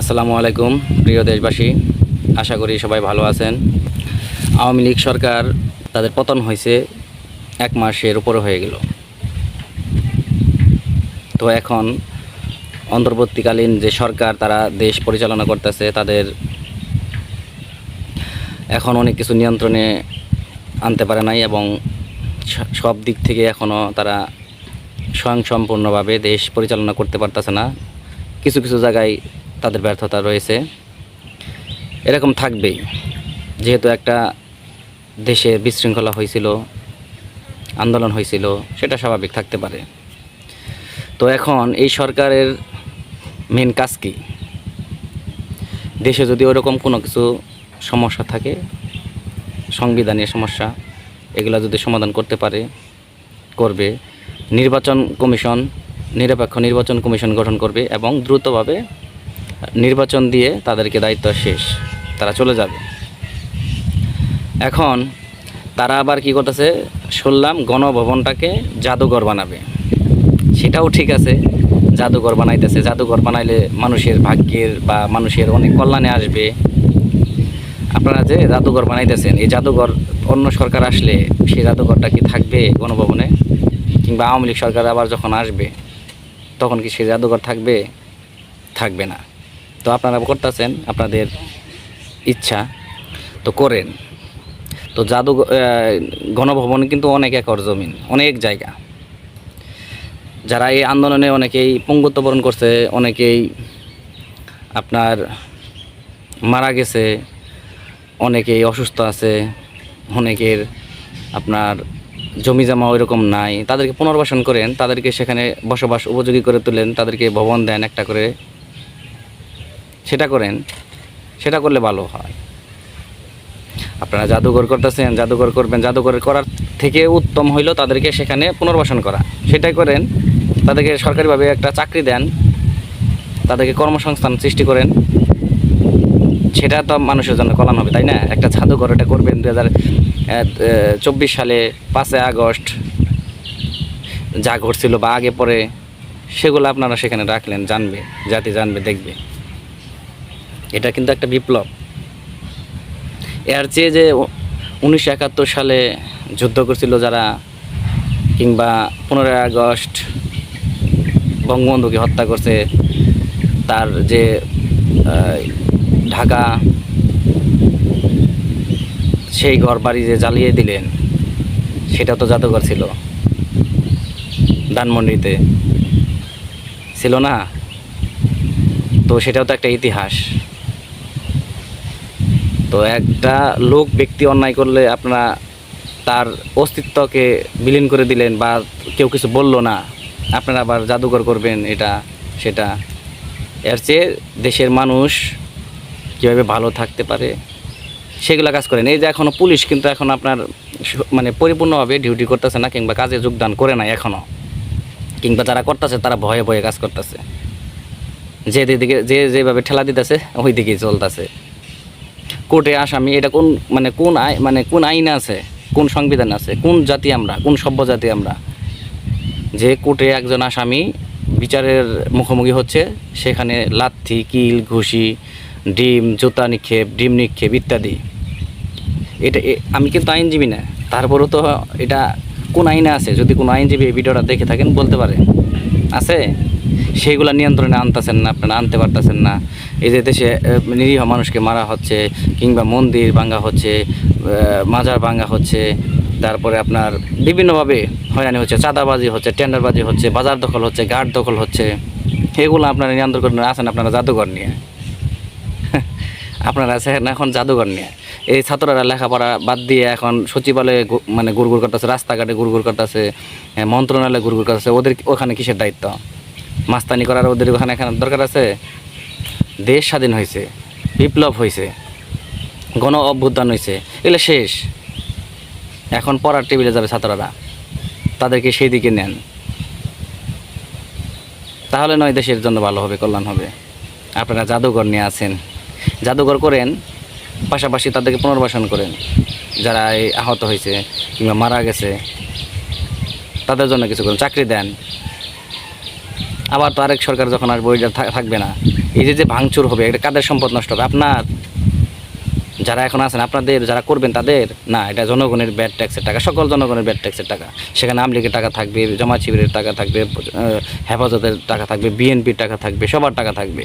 আসসালামু আলাইকুম প্রিয় দেশবাসী, আশা করি সবাই ভালো আছেন। আওয়ামী লীগ সরকার তাদের পতন হয়েছে 1 মাসের উপরে হয়ে গেল। তো এখন অন্তর্বর্তীকালীন যে সরকার তারা দেশ পরিচালনা করতেছে, তাদের এখন অনেক কিছু নিয়ন্ত্রণে আনতে পারে নাই এবং সব দিক থেকে এখনও তারা স্বয়ংসম্পূর্ণভাবে দেশ পরিচালনা করতে পারতেছে না। কিছু কিছু জায়গায় তাদের ব্যর্থতা রয়েছে, এরকম থাকবেই। যেহেতু একটা দেশে বিশৃঙ্খলা হয়েছিল, আন্দোলন হয়েছিল, সেটা স্বাভাবিক থাকতে পারে। তো এখন এই সরকারের মেন কাজ কি? দেশে যদি ওরকম কোনো কিছু সমস্যা থাকে, সংবিধানের সমস্যা, এগুলো যদি সমাধান করতে পারে, করবে। নিরপেক্ষ নির্বাচন কমিশন গঠন করবে এবং দ্রুতভাবে নির্বাচন দিয়ে তাদেরকে দায়িত্ব শেষ, তারা চলে যাবে। এখন তারা আবার কি করতেছে শুনলাম, গণভবনটাকে জাদুঘর বানাবে। সেটাও ঠিক আছে, জাদুঘর বানাইতেছে। জাদুঘর বানাইলে মানুষের ভাগ্যের বা মানুষের অনেক কল্যাণে আসবে। আপনারা যে জাদুঘর বানাইতেছেন, এই জাদুঘর অন্য সরকার আসলে সেই জাদুঘরটা কি থাকবে গণভবনে? কিংবা আওয়ামী লীগ সরকার আবার যখন আসবে তখন কি সেই জাদুঘর থাকবে? থাকবে না। তো আপনারা করতেছেন, আপনাদের ইচ্ছা, তো করেন। তো গণভবনে কিন্তু অনেক একর জমিন, অনেক জায়গা। যারা এই আন্দোলনে অনেকেই পঙ্গুত্ব বরণ করছে, অনেকেই আপনার মারা গেছে, অনেকেই অসুস্থ আছে, অনেকের আপনার জমি জমা ওই রকম নাই, তাদেরকে পুনর্বাসন করেন, তাদেরকে সেখানে বসবাস উপযোগী করে তোলেন, তাদেরকে ভবন দেন একটা করে, সেটা করেন। সেটা করলে ভালো হয়। আপনারা জাদুঘর করতেছেন, জাদুঘর করবেন, জাদুঘর করার থেকে উত্তম হইল তাদেরকে সেখানে পুনর্বাসন করা। সেটাই করেন। তাদেরকে সরকারিভাবে একটা চাকরি দেন, তাদেরকে কর্মসংস্থান সৃষ্টি করেন। সেটা তো মানুষের জন্য কল্যাণ হবে, তাই না? একটা জাদুঘর এটা করবেন 2024 সালে 5 আগস্ট যা ঘটছিল বা আগে পরে, সেগুলো আপনারা সেখানে রাখলেন, জানবে, জাতি জানবে, দেখবে। এটা কিন্তু একটা বিপ্লব। এর চেয়ে যে 1971 সালে যুদ্ধ করছিল যারা, কিংবা 15 আগস্ট বঙ্গবন্ধুকে হত্যা করছে, তার যে ঢাকা সেই ঘর বাড়ি যে জ্বালিয়ে দিলেন, সেটা তো জাদুঘর ছিল। ধানমন্ডিতে ছিল না? তো সেটাও তো একটা ইতিহাস। তো একটা লোক ব্যক্তি অন্যায় করলে আপনারা তার অস্তিত্বকে বিলীন করে দিলেন, বা কেউ কিছু বলল না, আপনারা আবার জাদুঘর করবেন এটা সেটা। এর চেয়ে দেশের মানুষ কীভাবে ভালো থাকতে পারে সেগুলো কাজ করেন। এই যে এখনও পুলিশ কিন্তু এখন আপনার মানে পরিপূর্ণভাবে ডিউটি করতেছে না, কিংবা কাজে যোগদান করে নাই এখনও, কিংবা যারা করতেছে তারা ভয়ে ভয়ে কাজ করতেছে। যেদিকে যেভাবে ঠেলা দিতেছে ওই দিকেই চলতেছে। কোর্টে আসামি, এটা কোন আইন আছে, কোন সংবিধান আছে, কোন জাতি আমরা, কোন সভ্য জাতি আমরা, যে কোর্টে একজন আসামি বিচারের মুখোমুখি হচ্ছে, সেখানে লাথি, কিল, ঘুষি, ডিম, জুতা নিক্ষেপ, ডিম নিক্ষেপ ইত্যাদি। এটা আমি কিন্তু আইনজীবী না, তারপরেও তো এটা কোন আইনে আছে? যদি কোনো আইনজীবী এই ভিডিওটা দেখে থাকেন বলতে পারে আছে। সেইগুলো নিয়ন্ত্রণে আনতেছেন না, আপনারা আনতে পারতেছেন না। এই যে দেশে নিরীহ মানুষকে মারা হচ্ছে, কিংবা মন্দির ভাঙা হচ্ছে, মাজার ভাঙা হচ্ছে, তারপরে আপনার বিভিন্নভাবে হয়রানি হচ্ছে, চাঁদাবাজি হচ্ছে, টেন্ডারবাজি হচ্ছে, বাজার দখল হচ্ছে, ঘাট দখল হচ্ছে, এগুলো আপনারা নিয়ন্ত্রণ আছেন আপনারা জাদুঘর নিয়ে। আপনারা আছেন এখন জাদুঘর নিয়ে। এই ছাত্ররা লেখাপড়া বাদ দিয়ে এখন সচিবালয়ে গুড়গুড় করতেছে, রাস্তাঘাটে গুড়গুড় করতেছে, মন্ত্রণালয়ে গুড়গুড় করতেছে। ওদের ওখানে কিসের দায়িত্ব? মাস্তানি করার ওদের ওখানে দরকার আছে? দেশ স্বাধীন হয়েছে, বিপ্লব হয়েছে, গণ অভ্যুত্থান হয়েছে, এগুলো শেষ। এখন পড়ার টেবিলে যাবে ছাত্ররা, তাদেরকে সেই দিকে নেন, তাহলে নয় দেশের জন্য ভালো হবে, কল্যাণ হবে। আপনারা জাদুঘর নিয়ে আছেন, জাদুঘর করেন, পাশাপাশি তাদেরকে পুনর্বাসন করেন। যারা এই আহত হয়েছে কিংবা মারা গেছে তাদের জন্য কিছু করেন, চাকরি দেন। আবার তো আরেক সরকার যখন আসবে ওইটা থাকবে না, এই যে যে ভাঙচুর হবে, এটা কাদের সম্পদ নষ্ট হবে? আপনার, যারা এখন আছেন আপনাদের যারা করবেন তাদের না, এটা জনগণের ব্যাড ট্যাক্সের টাকা, সকল জনগণের ব্যাড ট্যাক্সের টাকা। সেখানে আওয়ামী লীগের টাকা থাকবে, জামায়াত শিবিরের টাকা থাকবে, হেফাজতের টাকা থাকবে, বিএনপির টাকা থাকবে, সবার টাকা থাকবে।